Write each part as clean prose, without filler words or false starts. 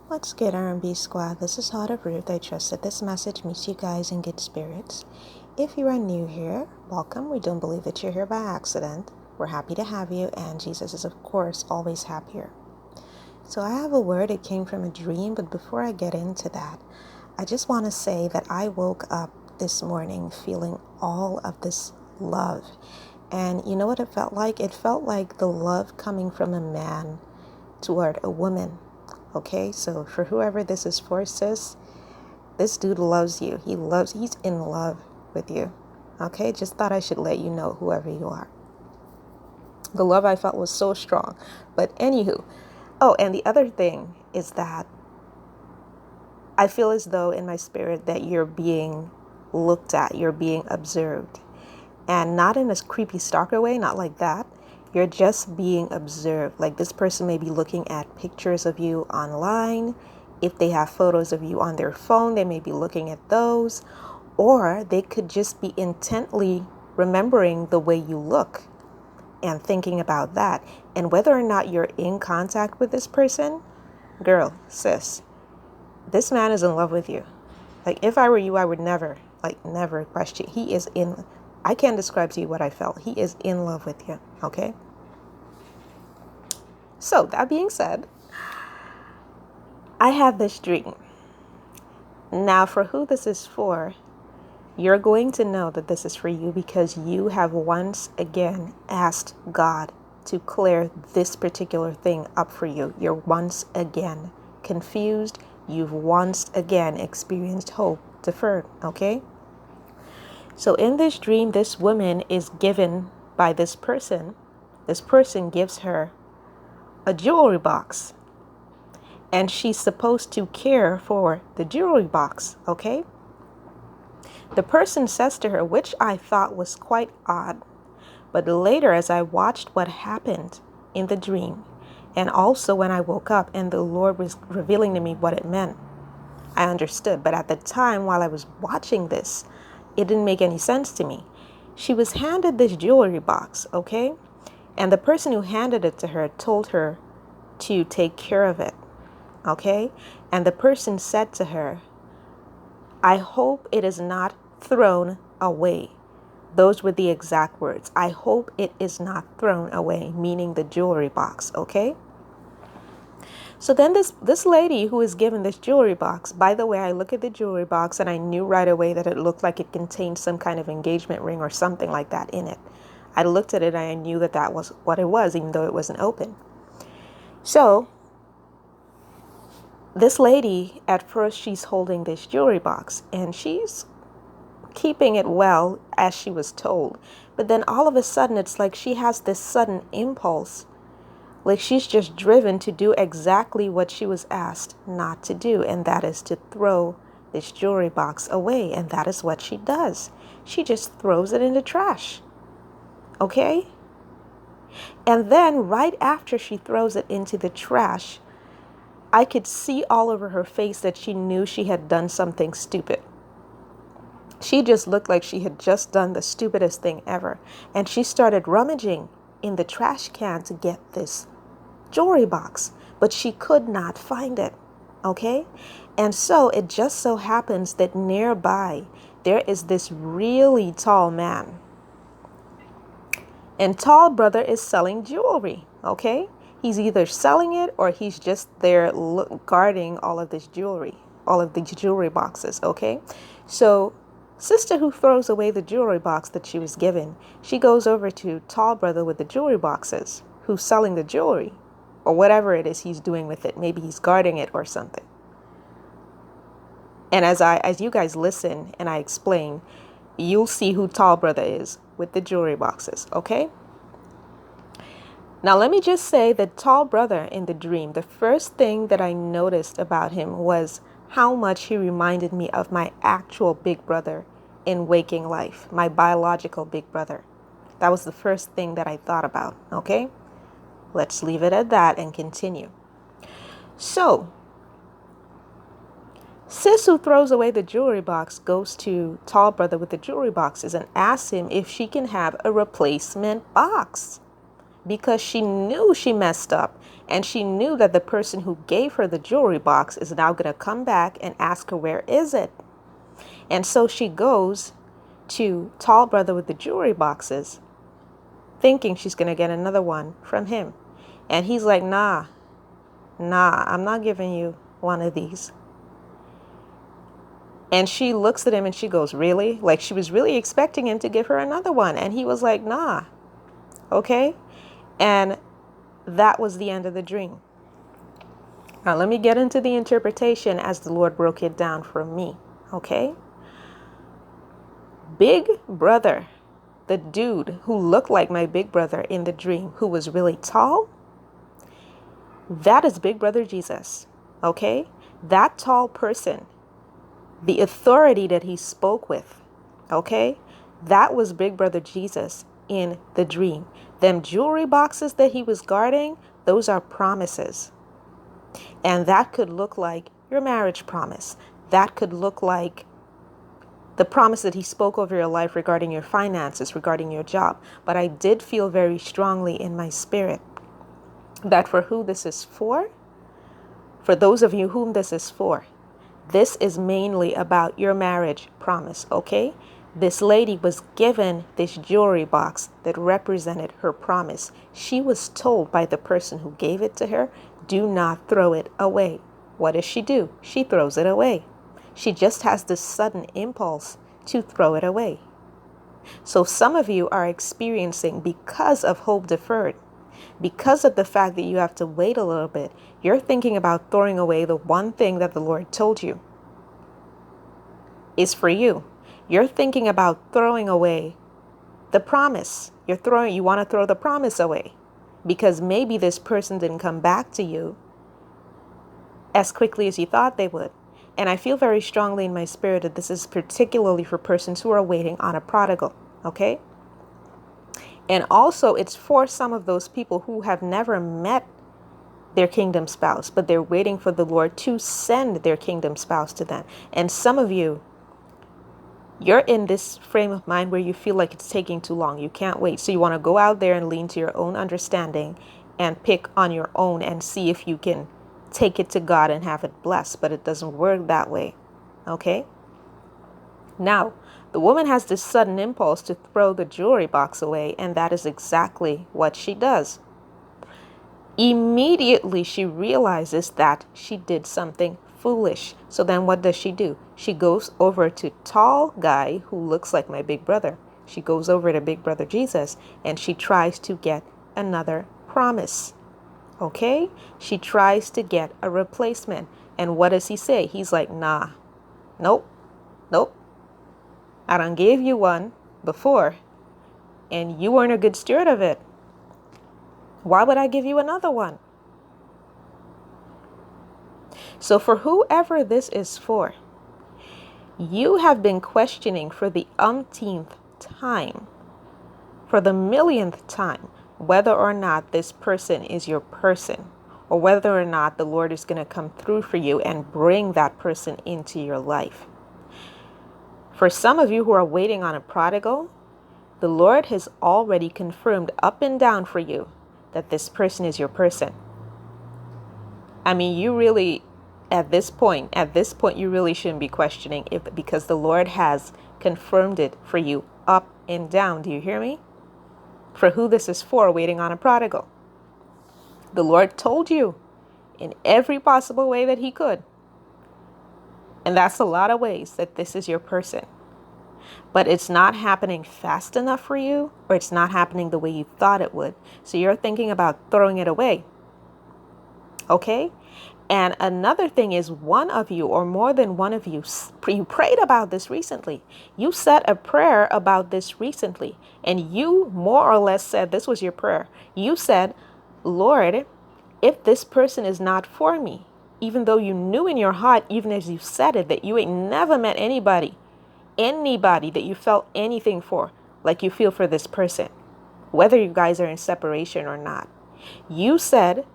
What's good, R&B Squad? This is Heart of Ruth. I trust that this message meets you guys in good spirits. If you are new here, welcome. We don't believe that you're here by accident. We're happy to have you, and Jesus is, of course, always happier. So I have a word. It came from a dream, but before I get into that, I just want to say that I woke up this morning feeling all of this love. And you know what it felt like? It felt like the love coming from a man toward a woman. Okay, so for whoever this is for, sis, this dude loves you. He's in love with you. Okay, just thought I should let you know, whoever you are. The love I felt was so strong. But anywho, and the other thing is that I feel as though in my spirit that you're being looked at, you're being observed. And not in a creepy stalker way, not like that. You're just being observed. Like this person may be looking at pictures of you online. If they have photos of you on their phone, they may be looking at those. Or they could just be intently remembering the way you look and thinking about that. And whether or not you're in contact with this person, girl, sis, this man is in love with you. Like if I were you, I would never question. I can't describe to you what I felt. He is in love with you, okay? So that being said, I have this dream. Now, for who this is for, you're going to know that this is for you because you have once again asked God to clear this particular thing up for you. You're once again confused. You've once again experienced hope deferred, okay? So in this dream, this woman is given by this person. This person gives her a jewelry box. And she's supposed to care for the jewelry box, okay? The person says to her, which I thought was quite odd. But later, as I watched what happened in the dream, and also when I woke up and the Lord was revealing to me what it meant, I understood. But at the time, while I was watching this, it didn't make any sense to me. She was handed this jewelry box, okay? And the person who handed it to her told her to take care of it, okay? And the person said to her, I hope it is not thrown away. Those were the exact words. I hope it is not thrown away, meaning the jewelry box, okay? So then this lady who is given this jewelry box, by the way, I look at the jewelry box and I knew right away that it looked like it contained some kind of engagement ring or something like that in it. I looked at it and I knew that that was what it was, even though it wasn't open. So this lady, at first, she's holding this jewelry box and she's keeping it well as she was told. But then all of a sudden, it's like she has this sudden impulse. Like she's just driven to do exactly what she was asked not to do. And that is to throw this jewelry box away. And that is what she does. She just throws it in the trash. Okay? And then right after she throws it into the trash, I could see all over her face that she knew she had done something stupid. She just looked like she had just done the stupidest thing ever. And she started rummaging in the trash can to get this jewelry box, but she could not find it. Okay? And so it just so happens that nearby there is this really tall man. And tall brother is selling jewelry. Okay? He's either selling it or he's just there guarding all of this jewelry, all of these jewelry boxes. Okay? So sister who throws away the jewelry box that she was given, she goes over to tall brother with the jewelry boxes who's selling the jewelry or whatever it is he's doing with it. Maybe he's guarding it or something. And as you guys listen and I explain, you'll see who tall brother is with the jewelry boxes. Okay? Now let me just say that tall brother in the dream, the first thing that I noticed about him was how much he reminded me of my actual big brother in waking life, my biological big brother. That was the first thing that I thought about, okay? Let's leave it at that and continue. So, sis who throws away the jewelry box goes to tall brother with the jewelry boxes and asks him if she can have a replacement box because she knew she messed up And she knew that the person who gave her the jewelry box is now going to come back and ask her, where is it? And so she goes to tall brother with the jewelry boxes, thinking she's going to get another one from him. And he's like, nah, I'm not giving you one of these. And she looks at him and she goes, really? Like she was really expecting him to give her another one. And he was like, nah. Okay. And that was the end of the dream. Now let me get into the interpretation as the Lord broke it down for me. Okay. Big brother, the dude who looked like my big brother in the dream, who was really tall, that is big brother Jesus. Okay. That tall person, the authority that he spoke with, okay, that was big brother Jesus in the dream. Them jewelry boxes that he was guarding, those are promises. And that could look like your marriage promise. That could look like the promise that he spoke over your life regarding your finances, regarding your job. But I did feel very strongly in my spirit that for who this is for those of you whom this is for, this is mainly about your marriage promise, okay? This lady was given this jewelry box that represented her promise. She was told by the person who gave it to her, do not throw it away. What does she do? She throws it away. She just has this sudden impulse to throw it away. So some of you are experiencing, because of hope deferred, because of the fact that you have to wait a little bit, you're thinking about throwing away the one thing that the Lord told you is for you. You're thinking about throwing away the promise. You want to throw the promise away because maybe this person didn't come back to you as quickly as you thought they would. And I feel very strongly in my spirit that this is particularly for persons who are waiting on a prodigal, okay? And also it's for some of those people who have never met their kingdom spouse, but they're waiting for the Lord to send their kingdom spouse to them. And some of you, you're in this frame of mind where you feel like it's taking too long. You can't wait. So you want to go out there and lean to your own understanding and pick on your own and see if you can take it to God and have it blessed. But it doesn't work that way. Okay? Now, the woman has this sudden impulse to throw the jewelry box away, and that is exactly what she does. Immediately, she realizes that she did something foolish. So then what does she do? She goes over to tall guy who looks like my big brother. She goes over to big brother Jesus and she tries to get another promise. Okay? She tries to get a replacement. And what does he say? He's like, nah, nope. I done gave you one before and you weren't a good steward of it. Why would I give you another one? So for whoever this is for, you have been questioning for the umpteenth time, for the millionth time, whether or not this person is your person, or whether or not the Lord is going to come through for you and bring that person into your life. For some of you who are waiting on a prodigal, the Lord has already confirmed up and down for you that this person is your person. I mean, you really, at this point, you really shouldn't be questioning because the Lord has confirmed it for you up and down. Do you hear me? For who this is for, waiting on a prodigal. The Lord told you in every possible way that he could. And that's a lot of ways that this is your person. But it's not happening fast enough for you, or it's not happening the way you thought it would. So you're thinking about throwing it away. Okay? And another thing is, one of you or more than one of you, you prayed about this recently. You said a prayer about this recently. And you more or less said, this was your prayer. You said, Lord, if this person is not for me, even though you knew in your heart, even as you said it, that you ain't never met anybody that you felt anything for, like you feel for this person, whether you guys are in separation or not. You said,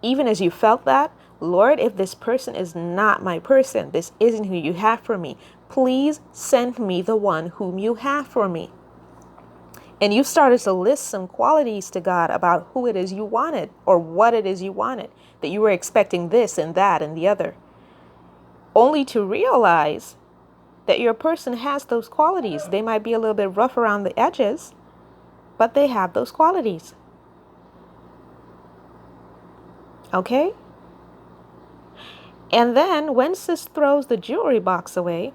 even as you felt that, Lord, if this person is not my person, this isn't who you have for me, please send me the one whom you have for me. And you started to list some qualities to God about who it is you wanted or what it is you wanted, that you were expecting this and that and the other, only to realize that your person has those qualities. They might be a little bit rough around the edges, but they have those qualities. Okay? And then when sis throws the jewelry box away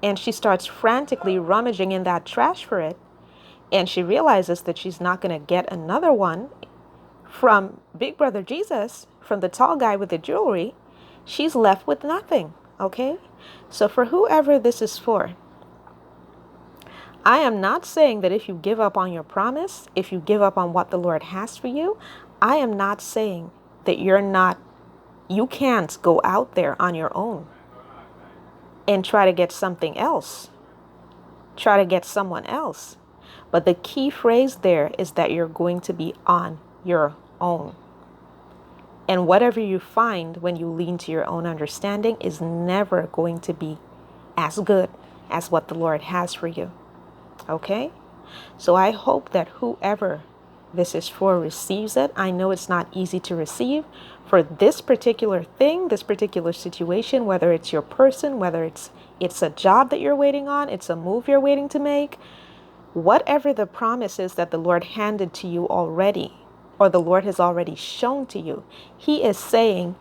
and she starts frantically rummaging in that trash for it, and she realizes that she's not going to get another one from Big Brother Jesus, from the tall guy with the jewelry, she's left with nothing. Okay? So for whoever this is for, I am not saying that if you give up on your promise, if you give up on what the Lord has for you, I am not saying that you can't go out there on your own and try to get something else. Try to get someone else. But the key phrase there is that you're going to be on your own. And whatever you find when you lean to your own understanding is never going to be as good as what the Lord has for you. Okay? So I hope that whoever this is for receives it. I know it's not easy to receive for this particular thing, this particular situation, whether it's your person, whether it's a job that you're waiting on, it's a move you're waiting to make, whatever the promise is that the Lord handed to you already, or the Lord has already shown to you, He is saying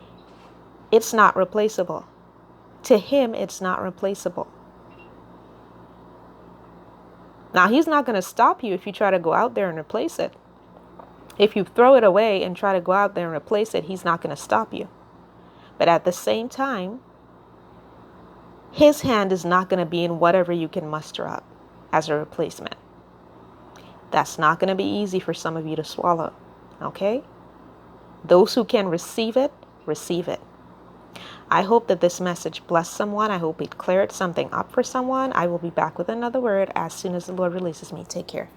it's not replaceable. To Him, it's not replaceable. Now, He's not going to stop you if you try to go out there and replace it. If you throw it away and try to go out there and replace it, He's not going to stop you. But at the same time, His hand is not going to be in whatever you can muster up as a replacement. That's not going to be easy for some of you to swallow. Okay? Those who can receive it, receive it. I hope that this message blessed someone. I hope it cleared something up for someone. I will be back with another word as soon as the Lord releases me. Take care.